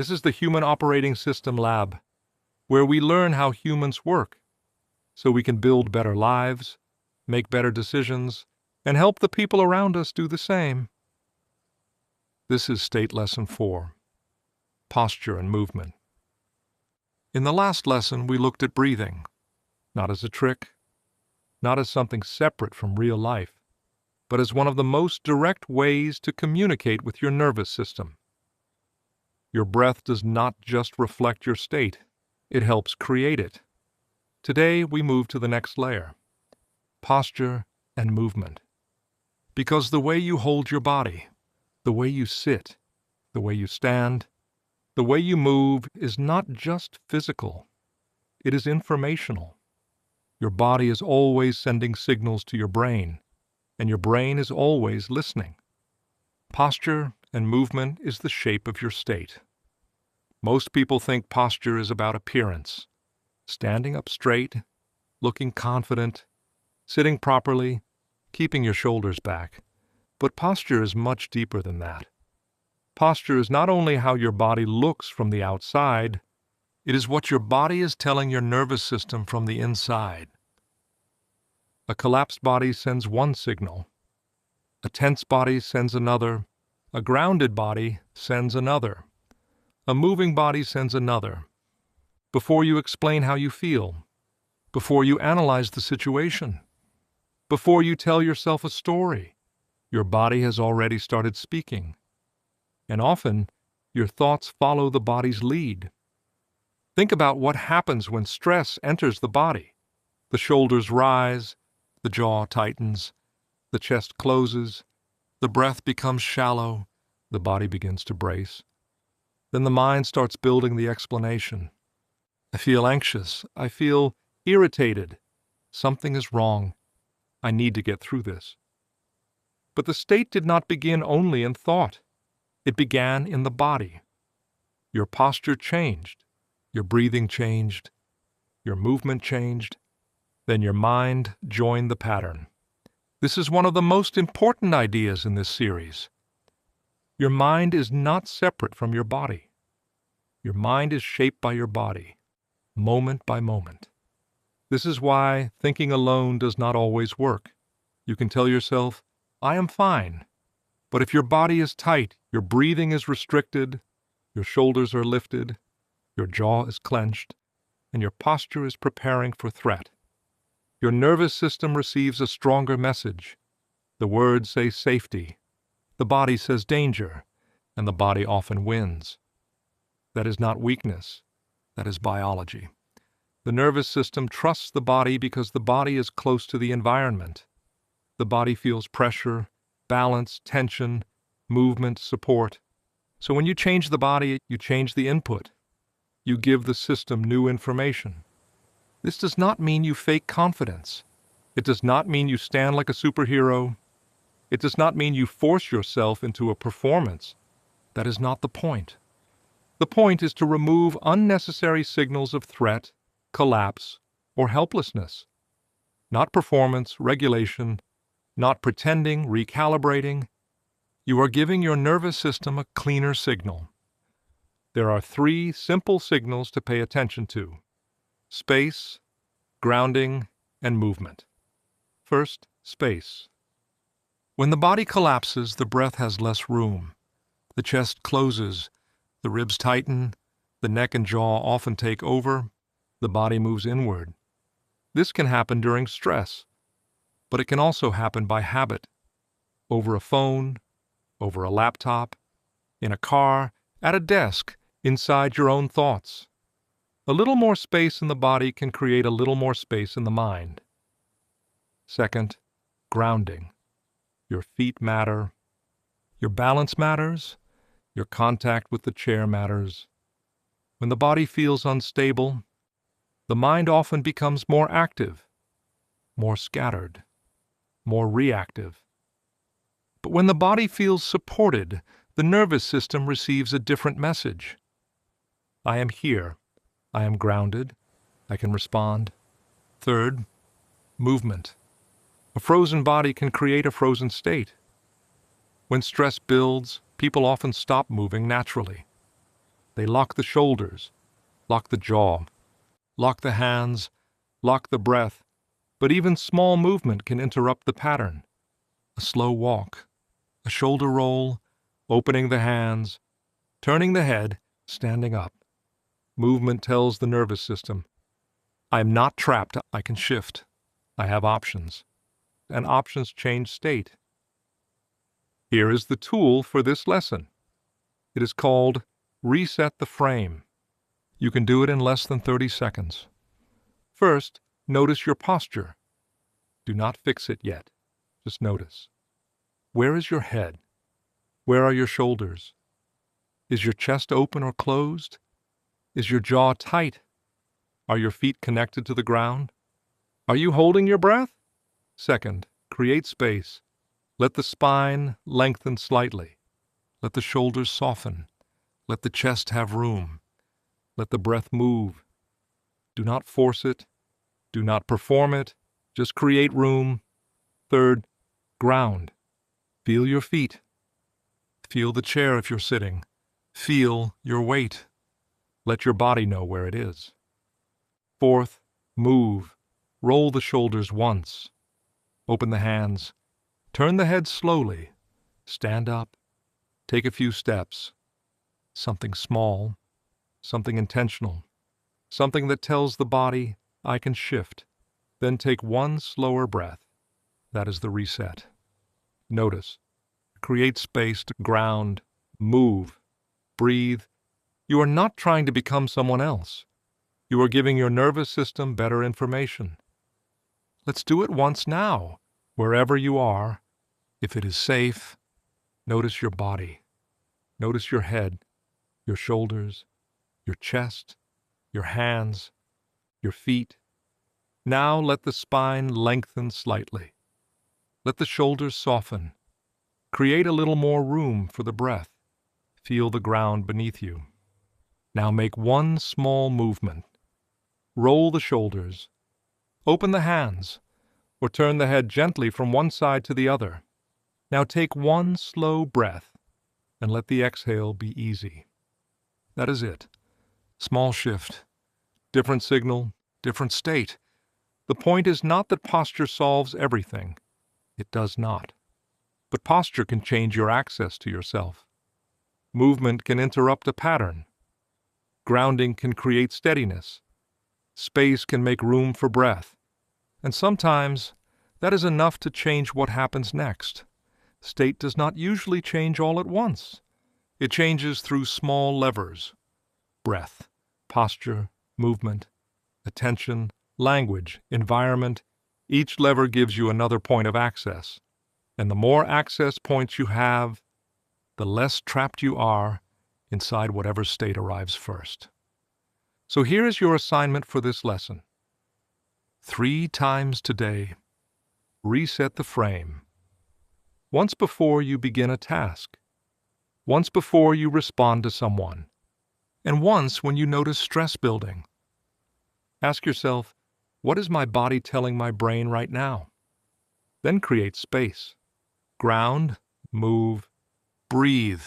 This is the Human Operating System Lab, where we learn how humans work so we can build better lives, make better decisions, and help the people around us do the same. This is State Lesson 4, Posture and Movement. In the last lesson, we looked at breathing, not as a trick, not as something separate from real life, but as one of the most direct ways to communicate with your nervous system. Your breath does not just reflect your state, it helps create it. Today, we move to the next layer, posture and movement. Because the way you hold your body, the way you sit, the way you stand, the way you move is not just physical, it is informational. Your body is always sending signals to your brain, and your brain is always listening. Posture and movement is the shape of your state. Most people think posture is about appearance, standing up straight, looking confident, sitting properly, keeping your shoulders back. But posture is much deeper than that. Posture is not only how your body looks from the outside, it is what your body is telling your nervous system from the inside. A collapsed body sends one signal. A tense body sends another. A grounded body sends another. A moving body sends another. Before you explain how you feel, before you analyze the situation, before you tell yourself a story, your body has already started speaking. And often, your thoughts follow the body's lead. Think about what happens when stress enters the body. The shoulders rise, the jaw tightens, the chest closes, the breath becomes shallow, the body begins to brace. Then the mind starts building the explanation. I feel anxious. I feel irritated. Something is wrong. I need to get through this. But the state did not begin only in thought. It began in the body. Your posture changed. Your breathing changed. Your movement changed. Then your mind joined the pattern. This is one of the most important ideas in this series. Your mind is not separate from your body. Your mind is shaped by your body, moment by moment. This is why thinking alone does not always work. You can tell yourself, I am fine. But if your body is tight, your breathing is restricted, your shoulders are lifted, your jaw is clenched, and your posture is preparing for threat, your nervous system receives a stronger message. The words say safety. The body says danger, and the body often wins. That is not weakness. That is biology. The nervous system trusts the body because the body is close to the environment. The body feels pressure, balance, tension, movement, support. So when you change the body, you change the input. You give the system new information. This does not mean you fake confidence. It does not mean you stand like a superhero. It does not mean you force yourself into a performance. That is not the point. The point is to remove unnecessary signals of threat, collapse, or helplessness. Not performance, regulation, not pretending, recalibrating. You are giving your nervous system a cleaner signal. There are 3 simple signals to pay attention to: space, grounding, and movement. First, space. When the body collapses, the breath has less room. The chest closes, the ribs tighten, the neck and jaw often take over, the body moves inward. This can happen during stress, but it can also happen by habit, over a phone, over a laptop, in a car, at a desk, inside your own thoughts. A little more space in the body can create a little more space in the mind. Second, grounding. Your feet matter. Your balance matters. Your contact with the chair matters. When the body feels unstable, the mind often becomes more active, more scattered, more reactive. But when the body feels supported, the nervous system receives a different message. I am here. I am grounded. I can respond. Third, movement. A frozen body can create a frozen state. When stress builds, people often stop moving naturally. They lock the shoulders, lock the jaw, lock the hands, lock the breath, but even small movement can interrupt the pattern. A slow walk, a shoulder roll, opening the hands, turning the head, standing up. Movement tells the nervous system, I am not trapped, I can shift. I have options. And options change state. Here is the tool for this lesson. It is called Reset the Frame. You can do it in less than 30 seconds. First, notice your posture. Do not fix it yet. Just notice. Where is your head? Where are your shoulders? Is your chest open or closed? Is your jaw tight? Are your feet connected to the ground? Are you holding your breath? Second, create space. Let the spine lengthen slightly. Let the shoulders soften. Let the chest have room. Let the breath move. Do not force it. Do not perform it. Just create room. Third, ground. Feel your feet. Feel the chair if you're sitting. Feel your weight. Let your body know where it is. Fourth, move. Roll the shoulders once. Open the hands. Turn the head slowly. Stand up. Take a few steps. Something small. Something intentional. Something that tells the body, I can shift. Then take one slower breath. That is the reset. Notice. Create space to ground. Move. Breathe. You are not trying to become someone else. You are giving your nervous system better information. Let's do it once now. Wherever you are, if it is safe, notice your body. Notice your head, your shoulders, your chest, your hands, your feet. Now let the spine lengthen slightly. Let the shoulders soften. Create a little more room for the breath. Feel the ground beneath you. Now make one small movement. Roll the shoulders. Open the hands, or turn the head gently from one side to the other. Now take one slow breath, and let the exhale be easy. That is it. Small shift. Different signal, different state. The point is not that posture solves everything. It does not. But posture can change your access to yourself. Movement can interrupt a pattern. Grounding can create steadiness. Space can make room for breath. And sometimes that is enough to change what happens next. State does not usually change all at once. It changes through small levers. Breath, posture, movement, attention, language, environment. Each lever gives you another point of access. And the more access points you have, the less trapped you are inside whatever state arrives first. So here is your assignment for this lesson. 3 times today, reset the frame. Once before you begin a task. Once before you respond to someone. And once when you notice stress building. Ask yourself, what is my body telling my brain right now? Then create space. Ground, move, breathe.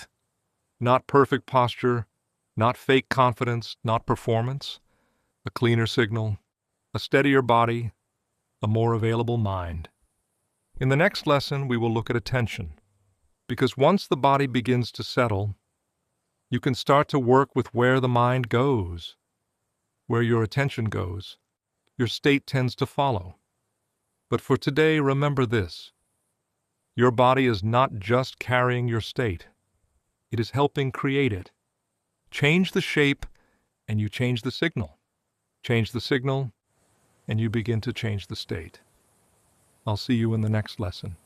Not perfect posture, not fake confidence, not performance. A cleaner signal, a steadier body, a more available mind. In the next lesson, we will look at attention, because once the body begins to settle, you can start to work with where the mind goes. Where your attention goes, your state tends to follow. But for today, remember this. Your body is not just carrying your state. It is helping create it. Change the shape, and you change the signal. Change the signal, and you begin to change the state. I'll see you in the next lesson.